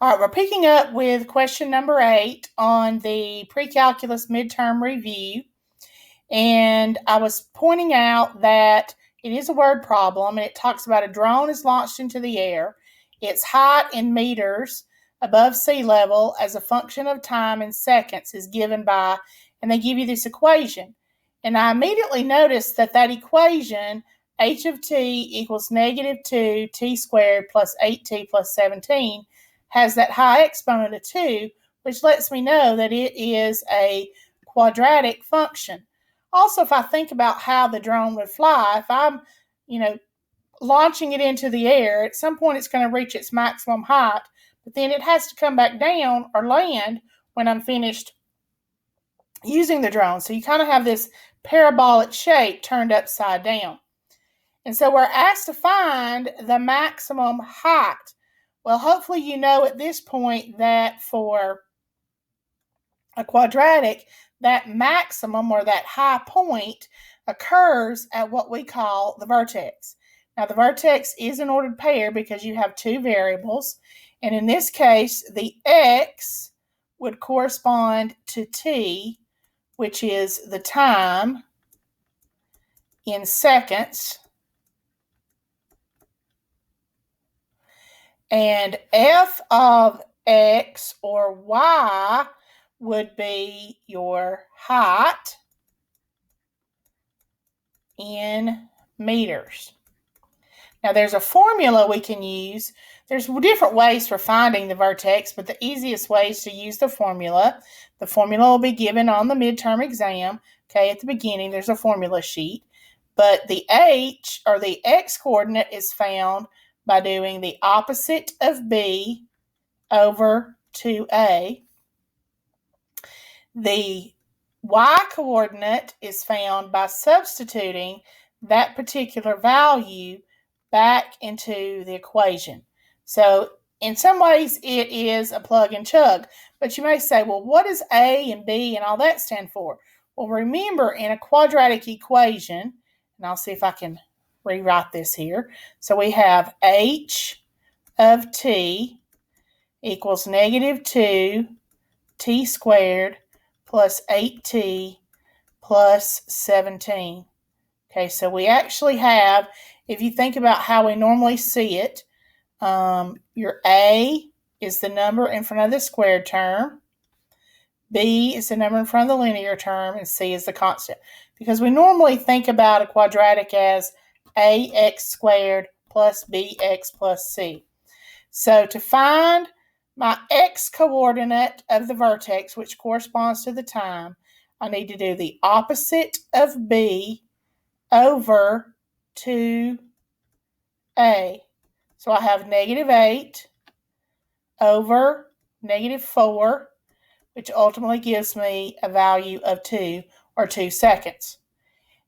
All right, we're picking up with question number 8 on the Precalculus Midterm Review. And I was pointing out that it is a word problem, and it talks about a drone is launched into the air. Its height in meters above sea level as a function of time in seconds is given by, and they give you this equation. And I immediately noticed that equation, h of t equals negative 2 t squared plus 8t plus 17, has that high exponent of 2, which lets me know that it is a quadratic function. Also, if I think about how the drone would fly, if I'm, launching it into the air, at some point it's going to reach its maximum height, but then it has to come back down or land when I'm finished using the drone. So you kind of have this parabolic shape turned upside down. And so we're asked to find the maximum height. Well, hopefully you know at this point that for a quadratic, that maximum or that high point occurs at what we call the vertex. Now, the vertex is an ordered pair because you have two variables. And in this case, the x would correspond to t, which is the time in seconds. And f of x or y would be your height in meters. Now, there's a formula we can use. There's different ways for finding the vertex, but the easiest way is to use the formula. The formula will be given on the midterm exam. Okay, at the beginning, there's a formula sheet. But the h, or the x coordinate, is found by doing the opposite of b over 2a. The y coordinate is found by substituting that particular value back into the equation. So in some ways it is a plug and chug, but you may say, well, what does a and b and all that stand for? Well, remember, in a quadratic equation, and I'll see if I can rewrite this here. So we have h of t equals negative 2 t squared plus 8t plus 17. Okay, so we actually have, if you think about how we normally see it, your a is the number in front of the squared term, b is the number in front of the linear term, and c is the constant. Because we normally think about a quadratic as ax squared plus bx plus c. So to find my x coordinate of the vertex, which corresponds to the time, I need to do the opposite of b over 2a. So I have negative 8 over negative 4, which ultimately gives me a value of 2, or 2 seconds.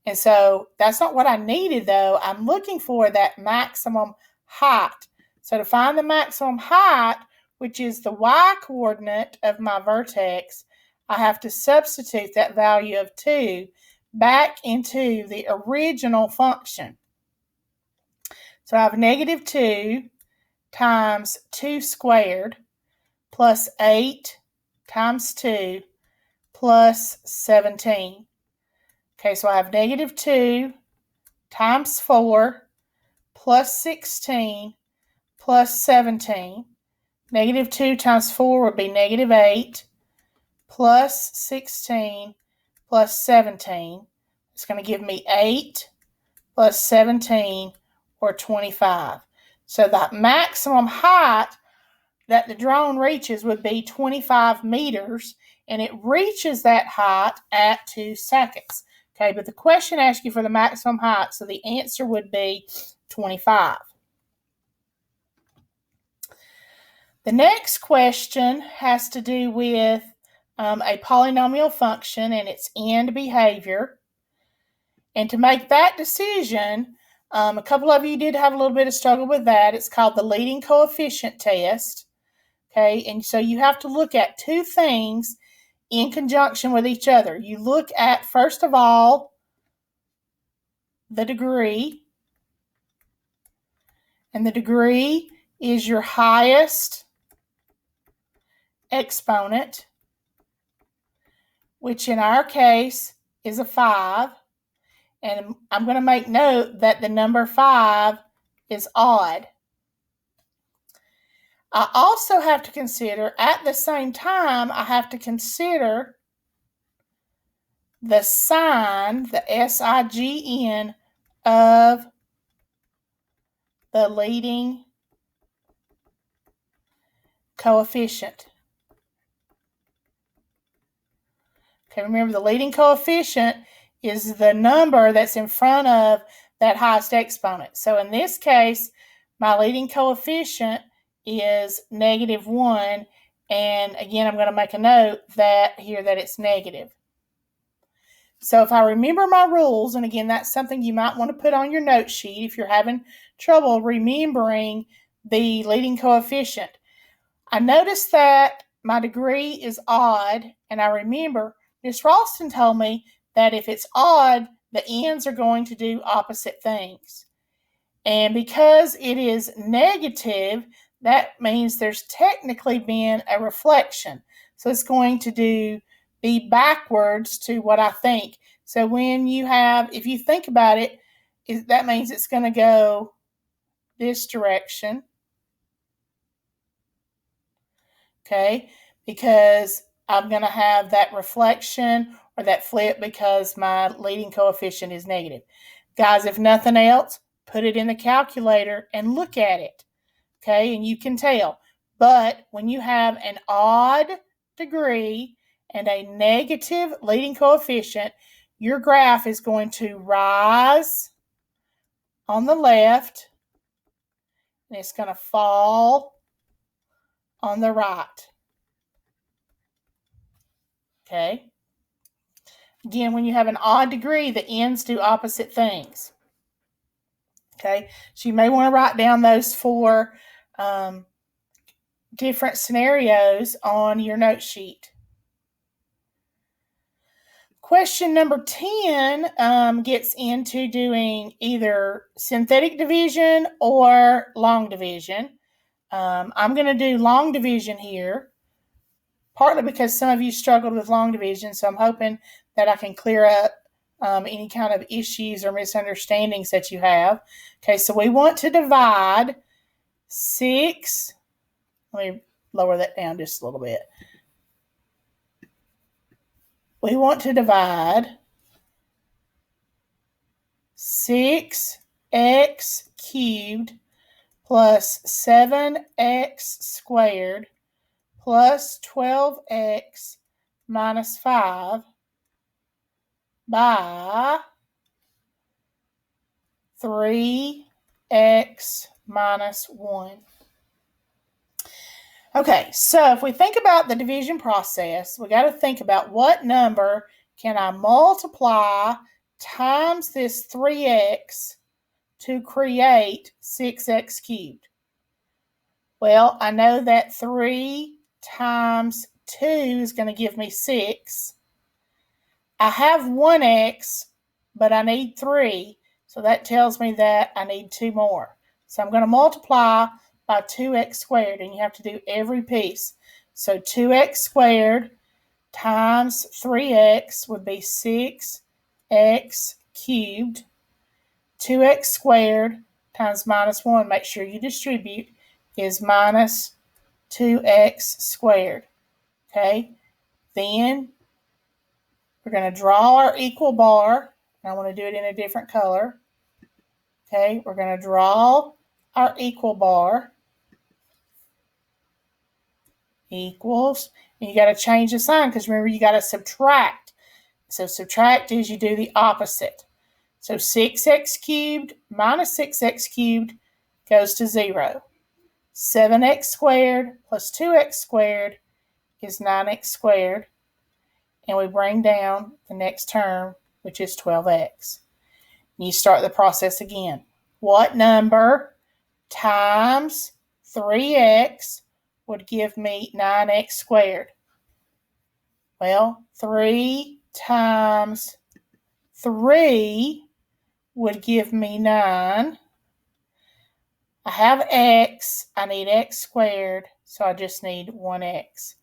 And so that's not what I needed, though. I'm looking for that maximum height. So to find the maximum height, which is the y coordinate of my vertex, I have to substitute that value of 2 back into the original function. So I have negative 2 times 2 squared plus 8 times 2 plus 17. Okay, so I have negative 2 times 4 plus 16 plus 17. Negative 2 times 4 would be negative 8 plus 16 plus 17. It's going to give me 8 plus 17, or 25. So the maximum height that the drone reaches would be 25 meters, and it reaches that height at 2 seconds. Okay, but the question asks you for the maximum height, so the answer would be 25. The next question has to do with a polynomial function and its end behavior. And to make that decision, a couple of you did have a little bit of struggle with that. It's called the leading coefficient test. Okay, and so you have to look at two things in conjunction with each other. You look at, first of all, the degree. And the degree is your highest exponent, which in our case is a 5. And I'm going to make note that the number 5 is odd. I also have to consider, at the same time, I have to consider the sign, the SIGN, of the leading coefficient. Okay, remember the leading coefficient is the number that's in front of that highest exponent. So in this case, my leading coefficient is -1. And again, I'm going to make a note that here that it's negative. So if I remember my rules, and again, that's something you might want to put on your note sheet if you're having trouble remembering the leading coefficient. I noticed that my degree is odd, and I remember Miss Ralston told me that if it's odd, the ends are going to do opposite things. And because it is negative, that means there's technically been a reflection. So it's going to be backwards to what I think. So when you have, if you think about it, that means it's going to go this direction. Okay, because I'm going to have that reflection or that flip because my leading coefficient is negative. Guys, if nothing else, put it in the calculator and look at it. Okay, and you can tell. But when you have an odd degree and a negative leading coefficient, your graph is going to rise on the left and it's going to fall on the right. Okay. Again, when you have an odd degree, the ends do opposite things. Okay, so you may want to write down those 4 different scenarios on your note sheet. Question number 10 gets into doing either synthetic division or long division. I'm going to do long division here, partly because some of you struggled with long division, so I'm hoping that I can clear up any kind of issues or misunderstandings that you have. Okay, so we want to divide 6. Let me lower that down just a little bit. We want to divide 6x cubed plus 7x squared plus 12x minus 5 by 3x minus 1. Okay, so if we think about the division process, we got to think about what number can I multiply times this 3x to create 6x cubed. Well, I know that 3 times 2 is going to give me 6. I have 1x, but I need 3, so that tells me that I need 2 more. So I'm going to multiply by 2x squared, and you have to do every piece. So 2x squared times 3x would be 6x cubed. 2x squared times minus 1, make sure you distribute, is minus 2x squared. Okay, then we're going to draw our equal bar. I want to do it in a different color. Okay, we're going to draw our equal bar. Equals, and you got to change the sign because remember you got to subtract. So subtract is you do the opposite. So 6x cubed minus 6x cubed goes to 0. 7x squared plus 2x squared is 9x squared. And we bring down the next term, which is 12x. And you start the process again. What number times 3x would give me 9x squared? Well, 3 times 3 would give me 9. I have x, I need x squared, so I just need 1x.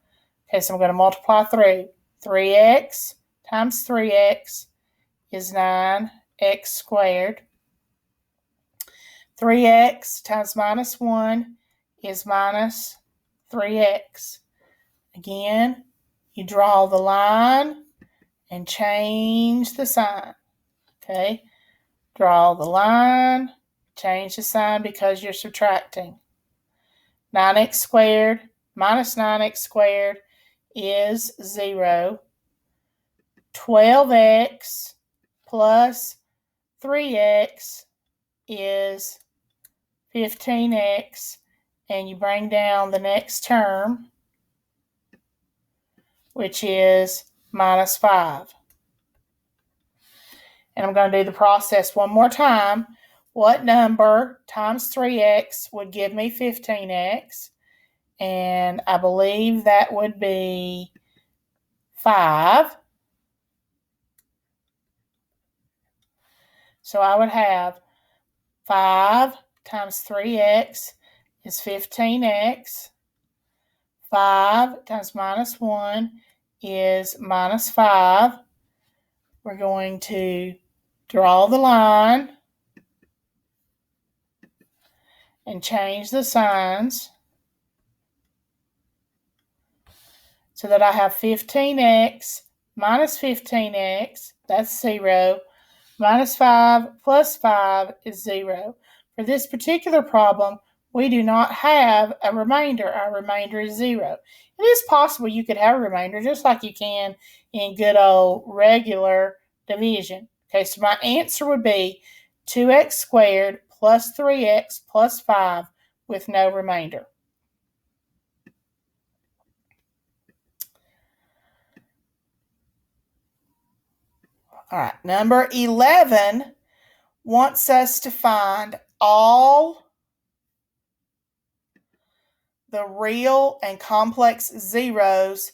Okay, so I'm going to multiply through. 3x times 3x is 9x squared. 3x times minus 1 is minus 3x. Again, you draw the line and change the sign. Okay, draw the line, change the sign because you're subtracting. 9x squared minus 9x squared is 0. 12x plus 3x is 15x, and you bring down the next term, which is minus 5. And I'm going to do the process one more time. What number times 3x would give me 15x? And I believe that would be 5. So I would have 5 times 3x is 15x. 5 times minus 1 is minus 5. We're going to draw the line and change the signs so that I have 15x minus 15x, that's 0, minus 5 plus 5 is 0. For this particular problem, we do not have a remainder. Our remainder is 0. It is possible you could have a remainder just like you can in good old regular division. Okay, so my answer would be 2x squared plus 3x plus 5 with no remainder. All right, number 11 wants us to find all the real and complex zeros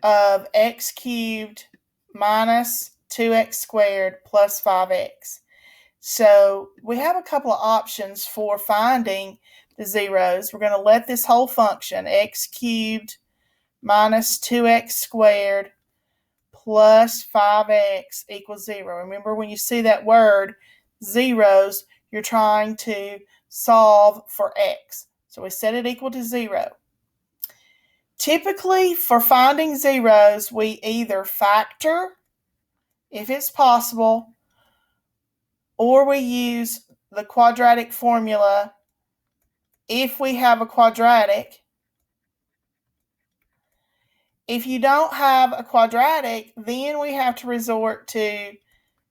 of x cubed minus 2x squared plus 5x. So we have a couple of options for finding the zeros. We're going to let this whole function, x cubed minus 2x squared plus 5x equals 0. Remember, when you see that word, zeros, you're trying to solve for x. So we set it equal to 0. Typically, for finding zeros, we either factor, if it's possible, or we use the quadratic formula if we have a quadratic. If you don't have a quadratic, then we have to resort to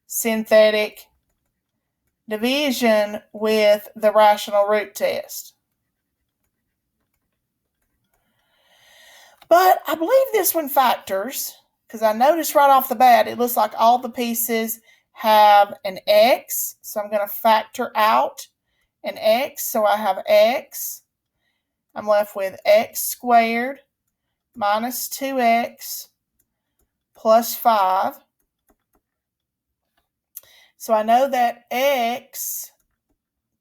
synthetic division with the rational root test. But I believe this one factors, because I noticed right off the bat, it looks like all the pieces have an x. So I'm going to factor out an x. So I have x. I'm left with x squared minus 2x plus 5. So I know that x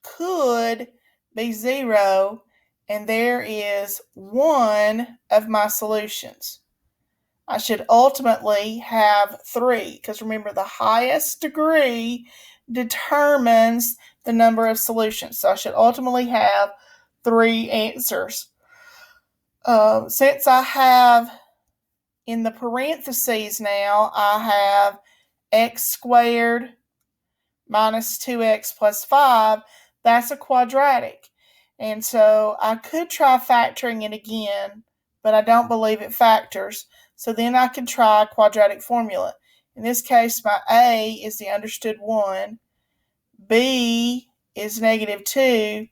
could be 0, and there is one of my solutions. I should ultimately have 3, because remember, the highest degree determines the number of solutions. So I should ultimately have 3 answers. Since I have in the parentheses now, I have x squared minus 2x plus 5, that's a quadratic. And so I could try factoring it again, but I don't believe it factors. So then I can try quadratic formula. In this case, my a is the understood 1, b is negative 2,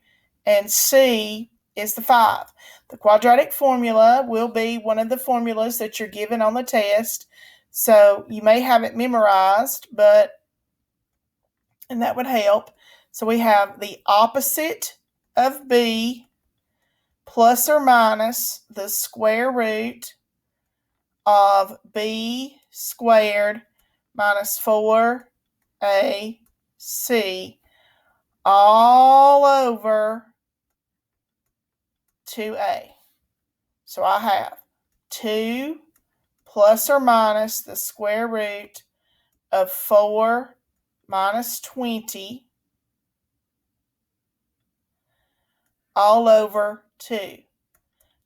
and c is the 5. The quadratic formula will be one of the formulas that you're given on the test. So you may have it memorized, and that would help. So we have the opposite of b plus or minus the square root of b squared minus 4ac all over 2a. So I have 2 plus or minus the square root of 4 minus 20 all over 2.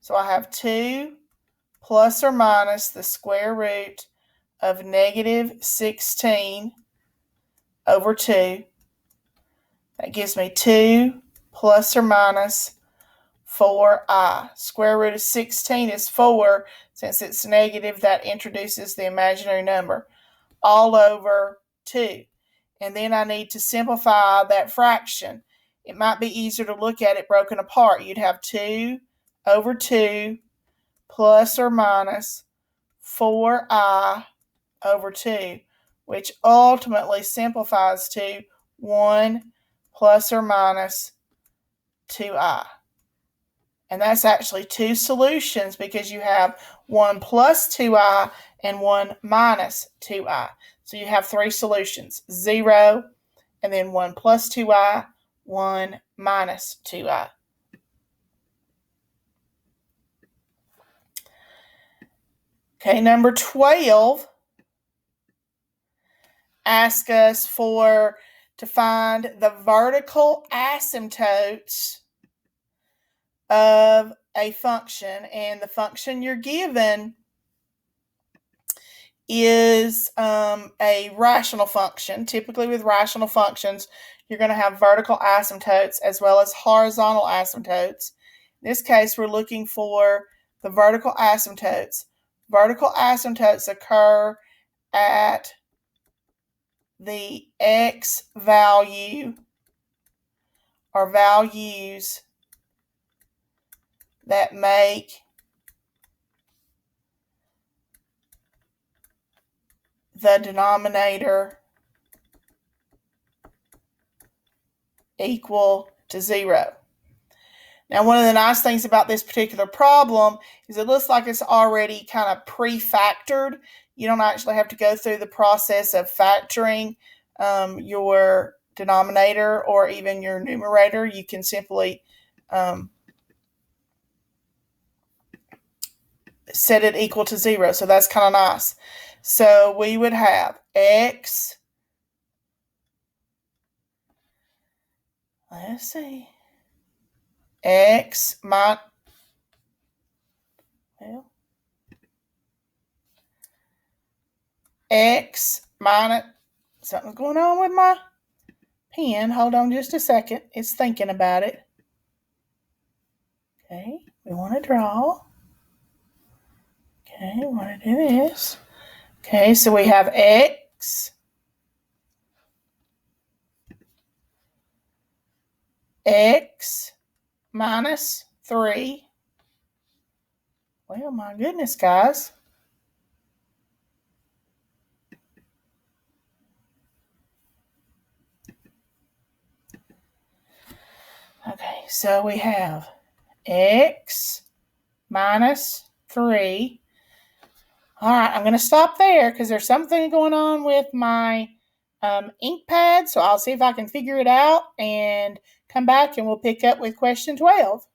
So I have 2 plus or minus the square root of negative 16 over 2. That gives me 2 plus or minus 4i. Square root of 16 is 4. Since it's negative, that introduces the imaginary number. All over 2. And then I need to simplify that fraction. It might be easier to look at it broken apart. You'd have 2 over 2 plus or minus 4i over 2, which ultimately simplifies to 1 plus or minus 2i. And that's actually 2 solutions because you have 1 plus 2i and 1 minus 2i. So you have 3 solutions, 0, and then 1 plus 2i, 1 minus 2i. Okay, number 12 asks us to find the vertical asymptotes of a function, and the function you're given is a rational function. Typically with rational functions, you're going to have vertical asymptotes as well as horizontal asymptotes. In this case, we're looking for the vertical asymptotes. Vertical asymptotes occur at the x value or values that make the denominator equal to 0. Now, one of the nice things about this particular problem is it looks like it's already kind of pre-factored. You don't actually have to go through the process of factoring your denominator or even your numerator. You can simply set it equal to 0. So that's kind of nice. So we would have x, let's see, x minus, x minus, something's going on with my pen. Hold on just a second. It's thinking about it. Okay, we want to draw. Okay, we want to do this. Okay, so we have x minus 3. Well, my goodness, guys. Okay, so we have x minus 3. All right, I'm going to stop there because there's something going on with my ink pad. So I'll see if I can figure it out and come back and we'll pick up with question 12.